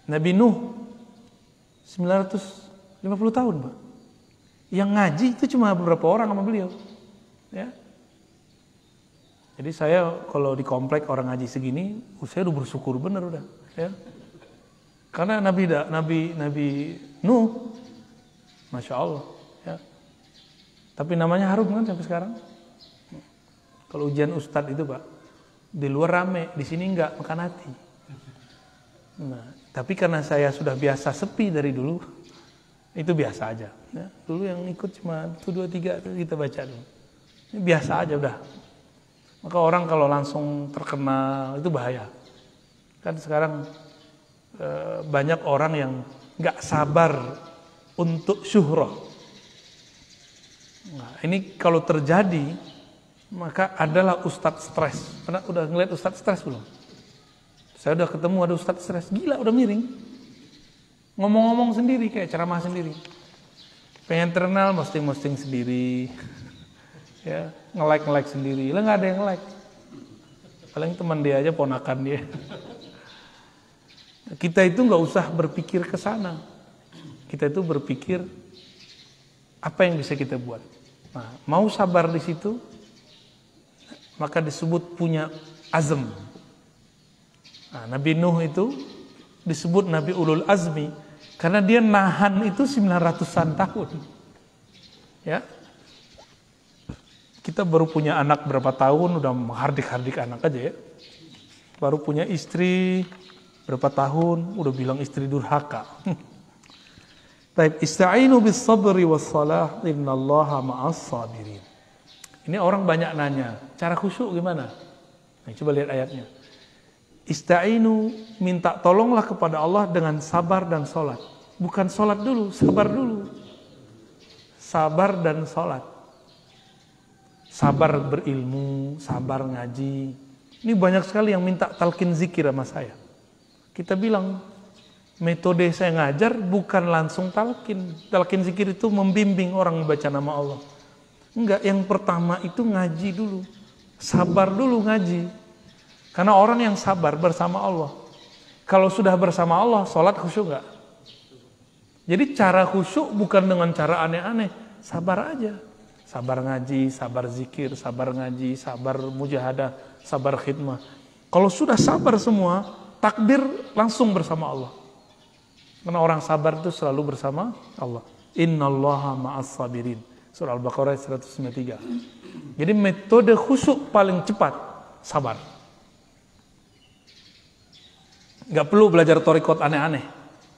Nabi Nuh 950 tahun, Pak. Yang ngaji itu cuma beberapa orang sama beliau. Ya. Jadi saya kalau di komplek orang ngaji segini, saya udah bersyukur bener udah, ya. Karena Nabi Nuh, Masya Allah, ya. Tapi namanya harum kan sampai sekarang. Kalau ujian Ustadz itu Pak, di luar rame, di sini enggak, makan hati. Nah, tapi karena saya sudah biasa sepi dari dulu, itu biasa aja. Ya. Dulu yang ikut cuma 1, 2, 3 kita baca dulu. Ini biasa aja udah. Maka orang kalau langsung terkenal itu bahaya. Kan sekarang banyak orang yang nggak sabar untuk syuhrah. Nah, ini kalau terjadi, maka adalah ustadz stres. Pernah udah ngeliat ustadz stres belum? Saya udah ketemu ada ustadz stres, gila udah miring. Ngomong-ngomong sendiri kayak ceramah sendiri. Pengen terkenal posting sendiri. Ya, nge-like sendiri. Lah nggak ada yang nge-like. Paling teman dia aja, ponakan dia. Kita itu nggak usah berpikir ke sana. Kita itu berpikir apa yang bisa kita buat. Nah, mau sabar di situ, maka disebut punya azm. Nah, Nabi Nuh itu disebut Nabi Ulul Azmi karena dia nahan itu 900-an tahun. Ya. Kita baru punya anak berapa tahun udah menghardik-hardik anak aja ya. Baru punya istri berapa tahun udah bilang istri durhaka. Baik, ista'inu bis sabri was salah innallaha ma'as sabirin. Ini orang banyak nanya, cara khusyuk gimana? Nah, coba lihat ayatnya. Ista'inu, minta tolonglah kepada Allah dengan sabar dan sholat. Bukan sholat dulu, sabar dulu. Sabar dan sholat. Sabar berilmu, sabar ngaji. Ini banyak sekali yang minta talqin zikir sama saya. Kita bilang, metode saya ngajar bukan langsung talqin. Talqin zikir itu membimbing orang membaca nama Allah. Enggak, yang pertama itu ngaji dulu. Sabar dulu ngaji. Karena orang yang sabar bersama Allah. Kalau sudah bersama Allah, sholat khusyuk enggak? Jadi cara khusyuk bukan dengan cara aneh-aneh. Sabar aja. Sabar ngaji, sabar zikir, sabar ngaji, sabar mujahadah, sabar khidmah. Kalau sudah sabar semua, takbir langsung bersama Allah. Karena orang sabar itu selalu bersama Allah. Innallaha ma'as sabirin. Surah Al-Baqarah 193. Jadi metode khusyuk paling cepat, sabar. Gak perlu belajar thariqat aneh-aneh.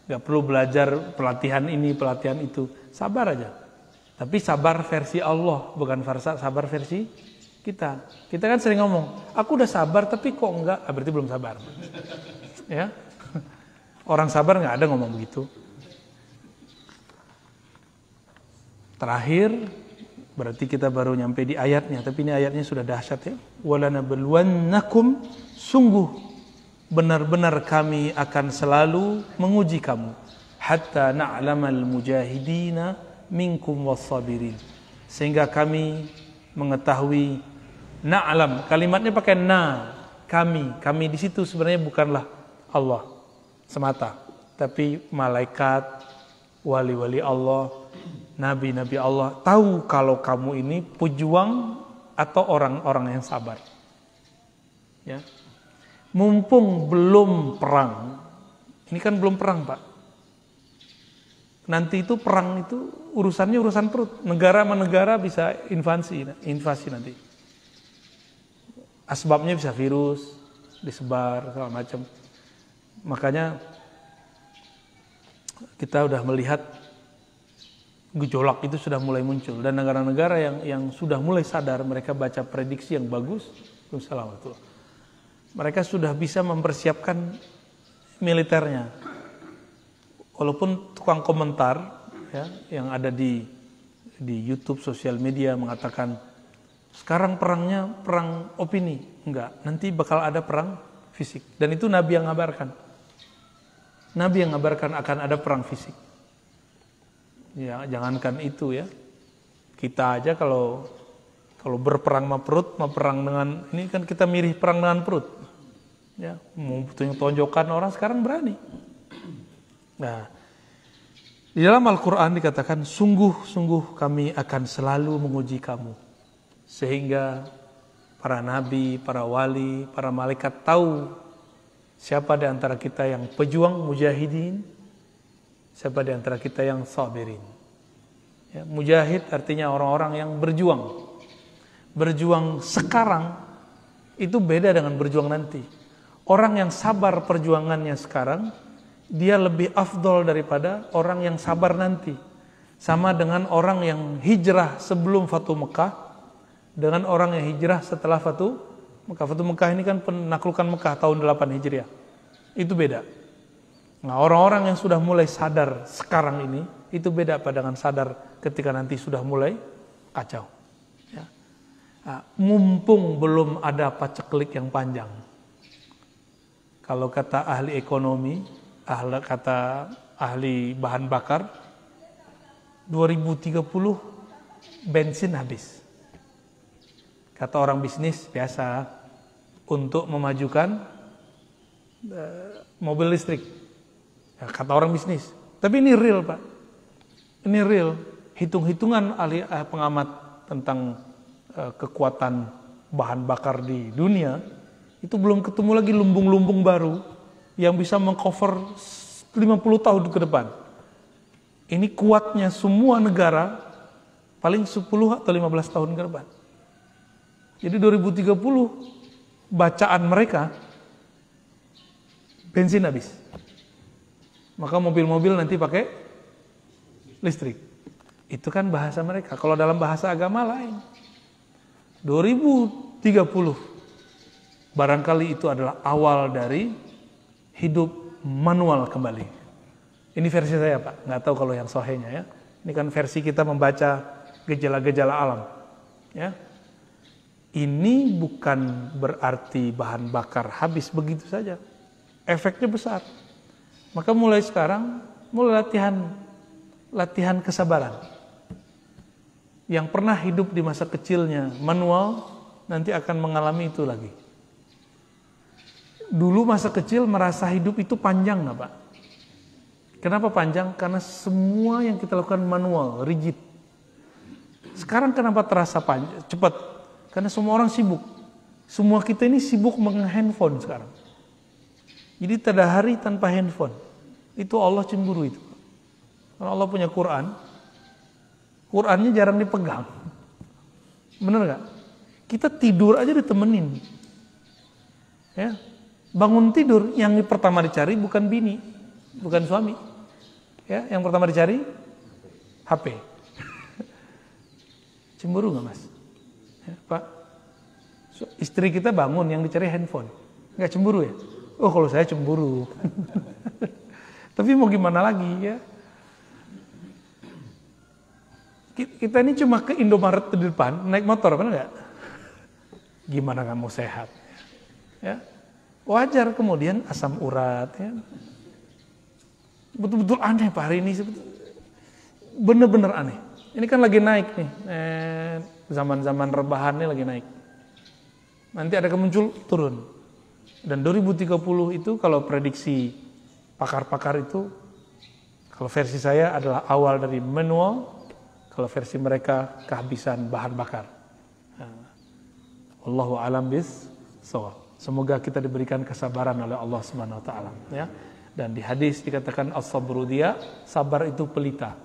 Gak perlu belajar pelatihan ini, pelatihan itu. Sabar aja. Tapi sabar versi Allah, bukan sabar versi kita. Kita kan sering ngomong, aku udah sabar tapi kok enggak, berarti belum sabar. Ya, orang sabar nggak ada ngomong begitu. Terakhir, berarti kita baru nyampe di ayatnya, tapi ini ayatnya sudah dahsyat ya. Walanabluwannakum, sungguh benar-benar kami akan selalu menguji kamu, hatta na'lamal mujahidina minkum wassabirin, sehingga kami mengetahui. Na'lam, kalimatnya pakai na, kami di situ sebenarnya bukanlah Allah semata, tapi malaikat, wali-wali Allah, nabi-nabi Allah tahu kalau kamu ini pejuang atau orang-orang yang sabar. Ya. Mumpung belum perang. Ini kan belum perang, Pak. Nanti itu perang itu urusannya urusan perut. Negara sama negara bisa invasi nanti. Asbabnya bisa virus, disebar, segala macam. Makanya kita udah melihat gejolak itu sudah mulai muncul. Dan negara-negara yang sudah mulai sadar, mereka baca prediksi yang bagus. Mereka sudah bisa mempersiapkan militernya. Walaupun tukang komentar ya, yang ada di YouTube, sosial media mengatakan sekarang perangnya perang opini, enggak, nanti bakal ada perang fisik. Dan itu Nabi yang ngabarkan. Nabi yang ngabarkan akan ada perang fisik. Ya, jangankan itu ya. Kita aja kalau berperang sama perut, mau perang dengan ini kan kita mirip perang dengan perut. Ya, mau tonjokan orang sekarang berani. Nah, di dalam Al-Quran dikatakan, sungguh-sungguh kami akan selalu menguji kamu. Sehingga para nabi, para wali, para malaikat tahu siapa di antara kita yang pejuang, mujahidin, siapa di antara kita yang sabirin. Ya, mujahid artinya orang-orang yang berjuang. Berjuang sekarang itu beda dengan berjuang nanti. Orang yang sabar perjuangannya sekarang, dia lebih afdol daripada orang yang sabar nanti. Sama dengan orang yang hijrah sebelum Fatu Mekah dengan orang yang hijrah setelah Fatu Mekah. Fatu Mekah ini kan penaklukan Mekah tahun 8 Hijriah. Itu beda. Nah, orang-orang yang sudah mulai sadar sekarang ini, itu beda apa dengan sadar ketika nanti sudah mulai kacau. Ya. Nah, mumpung belum ada paceklik yang panjang. Kalau kata ahli ekonomi, kata ahli bahan bakar, 2030 bensin habis. Kata orang bisnis biasa untuk memajukan mobil listrik. Ya, kata orang bisnis. Tapi ini real, Pak. Ini real. Hitung-hitungan ahli pengamat tentang kekuatan bahan bakar di dunia, itu belum ketemu lagi lumbung-lumbung baru yang bisa mengcover 50 tahun ke depan. Ini kuatnya semua negara paling 10 atau 15 tahun ke depan. Jadi 2030 bacaan mereka bensin habis. Maka mobil-mobil nanti pakai listrik. Itu kan bahasa mereka. Kalau dalam bahasa agama lain. 2030 barangkali itu adalah awal dari hidup manual kembali. Ini versi saya, Pak. Nggak tahu kalau yang sahihnya ya. Ini kan versi kita membaca gejala-gejala alam. Ya. Ini bukan berarti bahan bakar habis begitu saja. Efeknya besar. Maka mulai sekarang, mulai latihan kesabaran. Yang pernah hidup di masa kecilnya manual, nanti akan mengalami itu lagi. Dulu masa kecil merasa hidup itu panjang nggak, Pak? Kenapa panjang? Karena semua yang kita lakukan manual, rigid. Sekarang kenapa terasa panjang, cepat? Karena semua orang sibuk. Semua kita ini sibuk dengan handphone sekarang. Jadi tak ada hari tanpa handphone. Itu Allah cemburu itu. Karena Allah punya Quran. Qurannya jarang dipegang. Bener gak? Kita tidur aja ditemenin. Ya. Bangun tidur, yang pertama dicari bukan bini, bukan suami. Ya, yang pertama dicari HP. Cemburu gak, Mas? Ya, Pak, istri kita bangun, yang dicari handphone. Gak cemburu ya? Oh, kalau saya cemburu. Tapi mau gimana lagi ya? Kita ini cuma ke Indomaret di depan, naik motor, benar nggak? Gimana kamu sehat? Ya, wajar kemudian asam urat. Ya. Betul-betul aneh Pak hari ini, bener-bener aneh. Ini kan lagi naik nih, zaman-zaman rebahan ini lagi naik. Nanti ada kemuncul turun. Dan 2030 itu kalau prediksi pakar-pakar itu, kalau versi saya adalah awal dari manual. Kalau versi mereka kehabisan bahan bakar. Wallahu a'lam bis-shawab. Semoga kita diberikan kesabaran oleh Allah Subhanahu wa taala ya. Dan di hadis dikatakan as-sabru dia, sabar itu pelita.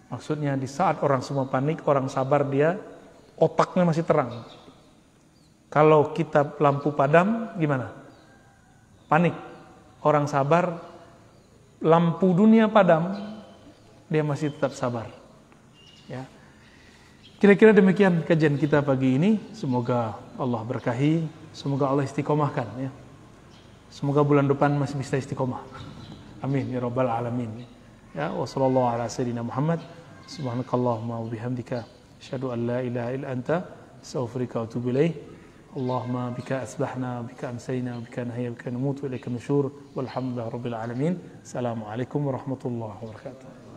Maksudnya di saat orang semua panik, orang sabar dia otaknya masih terang. Kalau kita lampu padam gimana? Panik. Orang sabar lampu dunia padam, dia masih tetap sabar. Ya. Kira-kira demikian kajian kita pagi ini. Semoga Allah berkahi, semoga Allah istiqomahkan ya. Semoga bulan depan masih bisa istiqomah. Amin ya rabbal alamin. Ya, wa sallallahu ala sayyidina Muhammad. Subhanakallahumma wa bihamdika asyhadu an la ilaha illa anta astaghfiruka wa atubu ilaik. Allahumma bika asbahna, bika amsayna, bika nahya, bika namut wa ilaika nusyur. Walhamdulillahi rabbil alamin. Assalamualaikum warahmatullahi wabarakatuh.